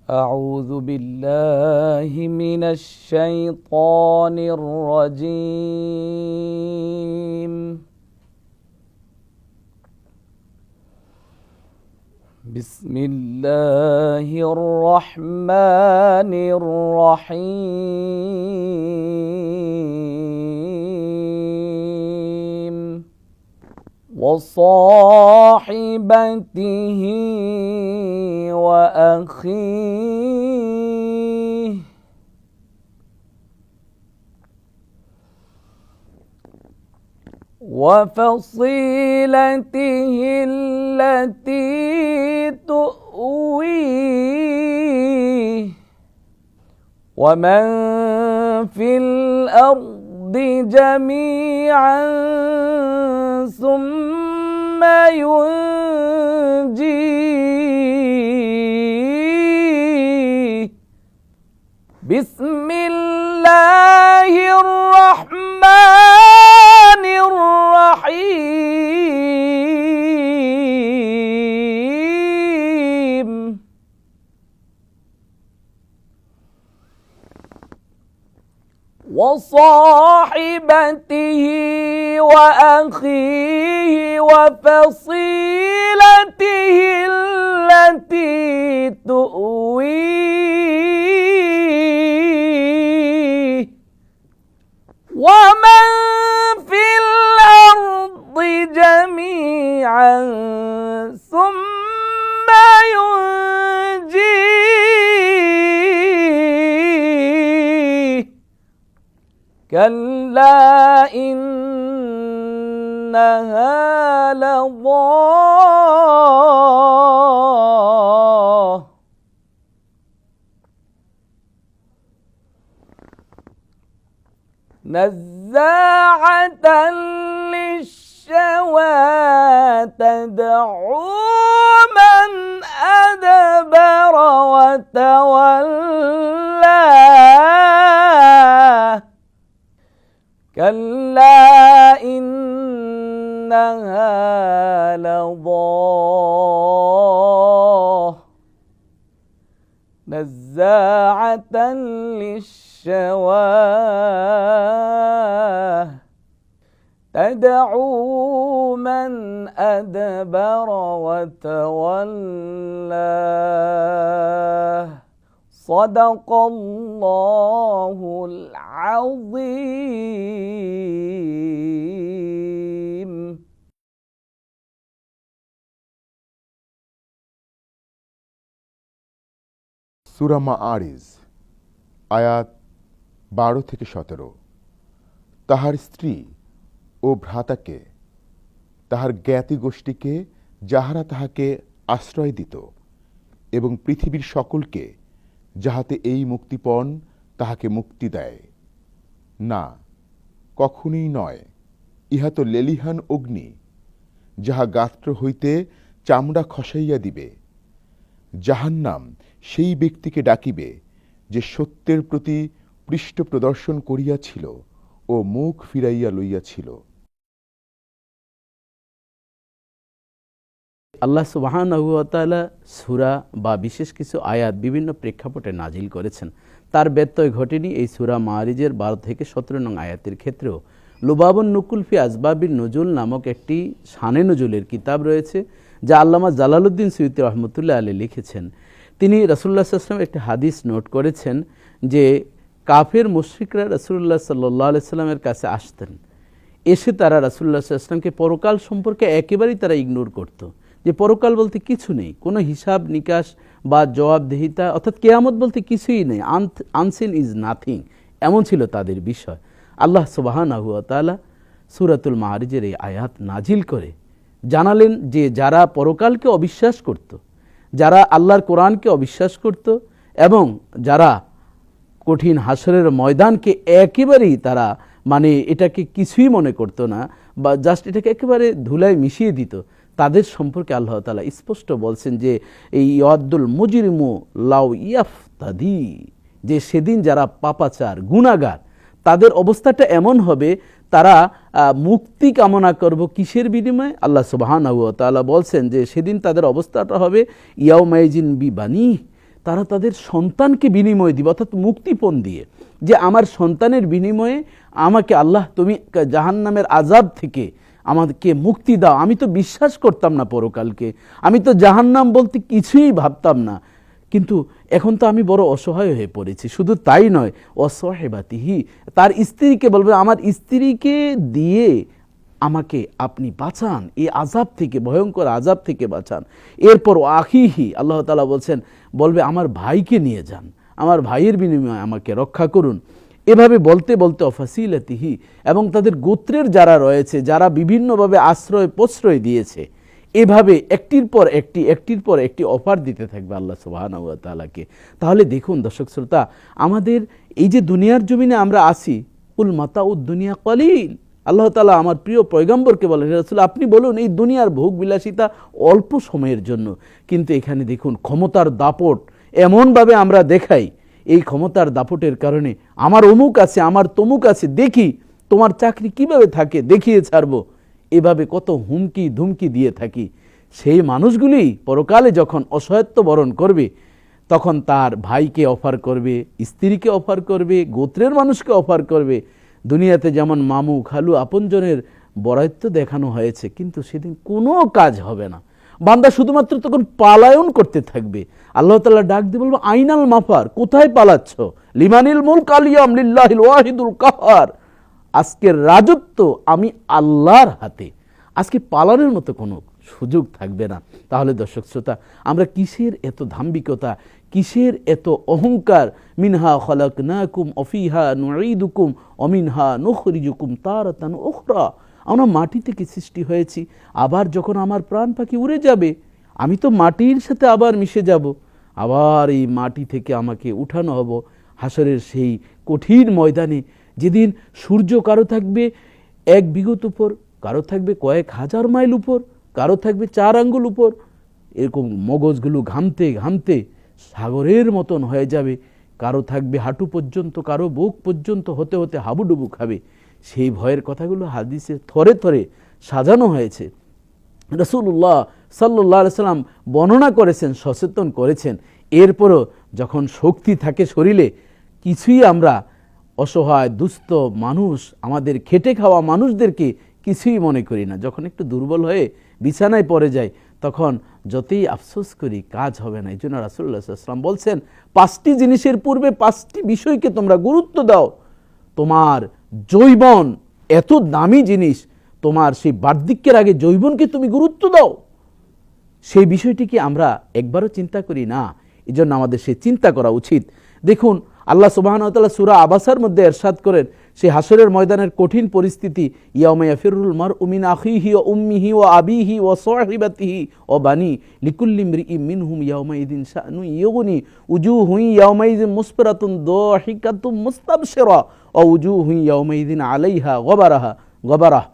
أعوذ بالله من الشيطان الرجيم. بسم الله الرحمن الرحيم. وصاحبته وأخيه وفصيلته التي تؤويه ومن في الأرض جميعا ثم ينجيه. بسم الله الرحمن الرحيم. وصاحبته وأخيه وفصيلته التي تؤويه ومن في الأرض جميعا ثم ينجيه. كلا إنها لظى نزاعة للشوى تدعو من أدبر وتولى. كلا إنها لظى نزاعة للشوى تدعو من أدبر وتولى. صدق الله العظيم. সূরা মাআরিজ আয়াত 12 থেকে 17। তাহার স্ত্রী ও ভ্রাতাকে, তাহার জ্ঞাতি গোষ্ঠীকে যাহারা তাহাকে আশ্রয় দিত, এবং পৃথিবীর সকলকে যাহাতে এই মুক্তিপণ তাহাকে মুক্তি দেয়। না, কখনই নয়। ইহা তো লেলিহান অগ্নি, যাহা গাত্র হইতে চামড়া খসাইয়া দিবে। জাহান্নাম সেই ব্যক্তিকে ডাকিবে যে সত্যের প্রতি পৃষ্ঠ প্রদর্শন করিয়াছিল ও মুখ ফিরাইয়া লইয়াছিল। আল্লাহ সুবহানাহু ওয়া তাআলা সূরা বা বিশেষ কিছু আয়াত বিভিন্ন প্রেক্ষাপটে নাজিল করেছেন। তার ব্যত্যয় ঘটেনি এই সূরা মাআরিজের 12 থেকে 17 নং আয়াতের ক্ষেত্রেও। লুবাবুন নুকুল ফি আসবাবিন নুজুল নামক একটি শানে নজুলের কিতাব রয়েছে, যা আল্লামা জালালউদ্দিন সুয়ুতী রহমতুল্লাহ আলাইহি লিখেছেন। তিনি রাসূলুল্লাহ সাল্লাল্লাহু আলাইহি ওয়াসাল্লাম একটি হাদিস নোট করেছেন যে কাফের মুশরিকরা রাসূলুল্লাহ সাল্লাল্লাহু আলাইহি ওয়াসাল্লামের কাছে আসতেন। এসে তারা রাসূলুল্লাহ সাল্লাল্লাহু আলাইহি ওয়াসাল্লামকে পরকাল সম্পর্কে একেবারেই তারা ইগনোর করত, যে পরকাল বলতে কিছু নেই, কোনো হিসাব নিকাশ বা জবাবদিহিতা অর্থাৎ কিয়ামত বলতে কিছুই নেই, আনসিন ইজ নাথিং, এমন ছিল তাদের বিষয়। আল্লাহ সুবহানাহু ওয়া তাআলা সূরাতুল মাআরিজের এই আয়াত নাজিল করে জানালেন যে যারা পরকালকে অবিশ্বাস করত, যারা আল্লাহর কোরআনকে অবিশ্বাস করত এবং যারা কঠিন হাসরের ময়দানকে একেবারেই তারা এটাকে কিছুই মনে করতো না বা জাস্ট এটাকে একেবারে ধুলায় মিশিয়ে দিত, তাদের সম্পর্কে আল্লাহ তাআলা স্পষ্ট বলছেন যে এই ইয়াদুল মুজরিমু লাউ ইয়াফতাদি, যে সেদিন যারা পাপাচার গুনাহগার তাদের অবস্থাটা এমন হবে, তারা মুক্তি কামনা করব কিসের বিনিময়ে? আল্লাহ সুবহানাহু ওয়া তাআলা বলছেন যে সেদিন তাদের অবস্থাটা হবে ইয়াউমাইজিন বিবানি, তারা তাদের সন্তানকে বিনিময় দিবে, অর্থাৎ মুক্তিপণ দিয়ে, যে আমার সন্তানের বিনিময়ে আমাকে আল্লাহ তুমি জাহান্নামের আযাব থেকে আমাকে মুক্তি দাও। আমি তো বিশ্বাস করতাম না পরকালকে, আমি তো জাহান্নাম বলতে কিছুই ভাবতাম না, কিন্তু এখন তো আমি বড় অসহায় হয়ে পড়েছি। শুধু তাই নয়, অসহেবাতিহি, তার স্ত্রীকে বলবে আমার স্ত্রীকে দিয়ে আমাকে আপনি বাঁচান, এই আযাব থেকে, ভয়ঙ্কর আযাব থেকে বাঁচান। এরপর আখিহি, আল্লাহ তাআলা বলছেন, বলবে আমার ভাইকে নিয়ে যান, আমার ভাইয়ের বিনিময়ে আমাকে রক্ষা করুন। এভাবে বলতে বলতে অফাসিলাতিহি, এবং তাদের গোত্রের যারা রয়েছে, যারা বিভিন্নভাবে আশ্রয় প্রশ্রয় দিয়েছে, এভাবে একটির পর একটি অফার দিতে থাকবে আল্লাহ সুবহানাহু ওয়া তাআলাকে। তাহলে দেখুন দর্শক শ্রোতা, আমাদের এই যে দুনিয়ার জমিনে আমরা আসি, কুল মাতাউদ দুনিয়া কলিল, আল্লাহ তাআলা আমার প্রিয় পয়গম্বরকে বলেন, হে রাসূল আপনি বলুন এই দুনিয়ার ভোগ বিলাসিতা অল্প সময়ের জন্য। কিন্তু এখানে দেখুন ক্ষমতার দাপট এমনভাবে আমরা দেখাই, এই ক্ষমতার দাপটের কারণে আমার অমুক আছে, আমার তমুক আছে, দেখি তোমার চাকরি কিভাবে থাকে, দেখিয়ে ছাড়বো, এভাবে কত হুমকি ধুমকি দিয়ে থাকি। সেই মানুষগুলি পরকালে যখন অসহায়ত্ব বরণ করবে, তখন তার ভাইকে অফার করবে, স্ত্রীকে অফার করবে, গোত্রের মানুষকে অফার করবে। দুনিয়াতে যেমন মামু খালু আপনজনের বরায়ত্ব দেখানো হয়েছে, কিন্তু সেদিন কোনো কাজ হবে না। বান্দা শুধুমাত্র তখন পালায়ন করতে থাকবে। আল্লাহ তাআলা ডাক দিয়ে বলবো, আইনাল মাফার, কোথায় পালাচ্ছ? লিমানিল মুলক আল-ইয়াম লিল্লাহিল ওয়াহিদুল কাহ্হার, আজকের রাজত্ব আমি আল্লাহর হাতে, আজকে পালানোর মতো কোনো সুযোগ থাকবে না। তাহলে দর্শক শ্রোতা, আমরা কিসের এত ধাম্বিকতা, কিসের এত অহংকার? মিনহা খালাকনাকুম ওয়াফিহা নুঈদুকুম ওয়ামিনহা নুখরিজুকুম তারাতান উখরা, আমরা মাটি থেকে সৃষ্টি হয়েছি, আবার যখন আমার প্রাণ পাখি উড়ে যাবে, আমি তো মাটির সাথে আবার মিশে যাব, আবার এই মাটি থেকে আমাকে উঠানো হব হাসরের সেই কঠিন ময়দানে, যেদিন সূর্য কারো থাকবে 1 বিঘত উপর, কারো থাকবে কয়েক হাজার মাইল উপর, কারো থাকবে 4 আঙ্গুল উপর, এরকম মগজগুলো ঘামতে ঘামতে সাগরের মতন হয়ে যাবে, কারো থাকবে হাঁটু পর্যন্ত, কারো বুক পর্যন্ত, হতে হতে হাবুডুবু খাবে। সেই ভয়ের কথাগুলো হাদিসে থরে থরে সাজানো হয়েছে। রাসূলুল্লাহ সাল্লাল্লাহু আলাইহি সাল্লাম বর্ণনা করেছেন, সচেতন করেছেন। এরপরও যখন শক্তি থাকে শরীরে, কিছুই আমরা অসহায় দুস্থ মানুষ, আমাদের খেটে খাওয়া মানুষদেরকে কিছুই মনে করি না। যখন একটু দুর্বল হয়ে বিছানায় পড়ে যায়, তখন যতই আফসোস করি কাজ হবে না। এই জন্য রাসূলুল্লাহ সাল্লাল্লাহু আলাইহি সাল্লাম বলছেন, 5টি জিনিসের পূর্বে 5টি বিষয়কে তোমরা গুরুত্ব দাও। তোমার যৌবন এত দামি জিনিস, তোমার সেই বার্ধক্যের আগে যৌবনকে তুমি গুরুত্ব দাও। সেই বিষয়টিকে আমরা একবারও চিন্তা করি না, এই জন্য আমাদের সেই চিন্তা করা উচিত। দেখুন আল্লাহ সুবহানাহু ওয়া তাআলা সূরা আবাসার মধ্যে ইরশাদ করেন, সেই হাসরের ময়দানের কঠিন পরিস্থিতি, ইয়াউমা ইয়াফিরুল মারউ মিন আখিহি ওয়া উম্মিহি ওয়া আবিহি ওয়া সাহিবাতিহি ওয়া বানি লিকুল্লি ইমরিইম মিনহুম ইয়াউমা ইযিন শাআনু ইউগনি উজুহুন ইয়াউমা ইযিন মুসফিরাতুন দাহিকাতুম মুস্তাবশিরা ওয়া উজুহুন ইয়াউমা ইযিন আলাইহা গবারাহ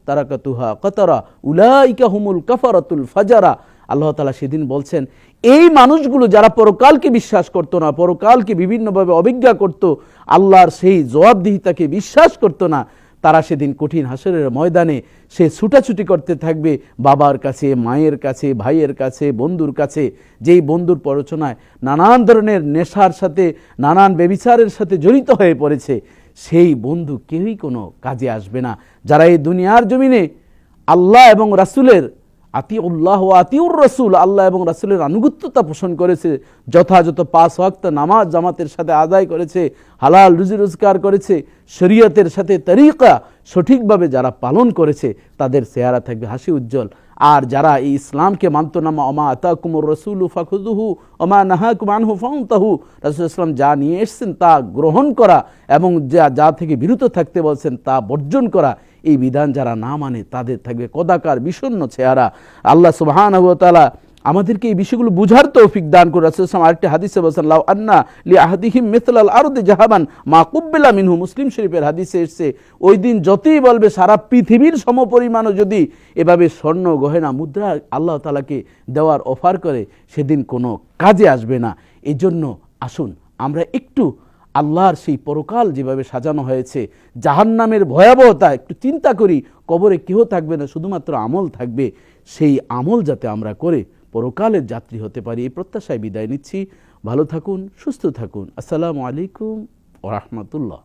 তারাকাতুহা কাতারা উলাইকা হুমুল কাফারাতুল ফাজারা। আল্লাহ তাআলা সেদিন বলছেন, এই মানুষগুলো যারা পরকালকে বিশ্বাস করতো না, পরকালকে বিভিন্নভাবে অবজ্ঞা করত, আল্লাহর সেই জবাবদিহিতাকে বিশ্বাস করতো না, তারা সেদিন কঠিন হাসরের ময়দানে সে ছুটাছুটি করতে থাকবে বাবার কাছে, মায়ের কাছে, ভাইয়ের কাছে, বন্ধুর কাছে। যেই বন্ধুর প্ররোচনায় নানান ধরনের নেশার সাথে, নানান ব্যভিচারের সাথে জড়িত হয়ে পড়েছে, সেই বন্ধু কেউই কোনো কাজে আসবে না। যারা এই দুনিয়ার জমিনে আল্লাহ এবং রাসূলের আতিউল্লাহ ওয়া আতিউর রাসূল, আল্লাহ এবং রাসূলের আনুগত্যতা পোষণ করেছে, যথাযথ 5 ওয়াক্ত নামাজ জামাতের সাথে আদায় করেছে, হালাল রুজি রোজগার করেছে, শরীয়তের সাথে তরিকা সঠিকভাবে যারা পালন করেছে, তাদের চেহারা থাকবে হাসি উজ্জ্বল। আর যারা এই ইসলামকে মানত না, ওমা আতাকুমুর রাসূলু ফাখুযুহু ওমা নাহাকুম আনহু ফান্তাহু, রাসূল ইসলাম যা নিয়ে এসেছেন তা গ্রহণ করা এবং যা থেকে বিরত থাকতে বলছেন তা বর্জন করা, এই বিধান যারা না মানে তাদের থাকবে কদাকার বিষণ্ণ চেহারা। আল্লাহ সুবহানাহু ওয়া তাআলা আমাদেরকে এই বিষয়গুলো বুঝার তৌফিক দান করে। রাসূল সাল্লাল্লাহু আলাইহি ওয়াসাল্লাম আরেকটি হাদিসে বলেছেন, লাউ আন্না লি আহাদিহিম মিসলাল আরদি জাহাবান মা কুব্বিলা মিনহু, মুসলিম শরীফের হাদিসে এসেছে, ওই দিন যতই বলবে সারা পৃথিবীর সমপরিমাণও যদি এভাবে স্বর্ণ গহেনা মুদ্রা আল্লাহ তাআলাকে দেওয়ার অফার করে, সেদিন কোনো কাজে আসবে না। এই জন্য আসুন আমরা একটু আল্লাহর সেই পরকাল যেভাবে সাজানো হয়েছে, জাহান্নামের ভয়াবহতা একটু চিন্তা করি। কবরে কেহ থাকবে না, শুধুমাত্র আমল থাকবে। সেই আমল যাতে আমরা করে পরকালের যাত্রী হতে পারি, এই প্রত্যাশায় বিদায় নিচ্ছি। ভালো থাকুন, সুস্থ থাকুন। আসসালামু আলাইকুম ওয়া রাহমাতুল্লাহ।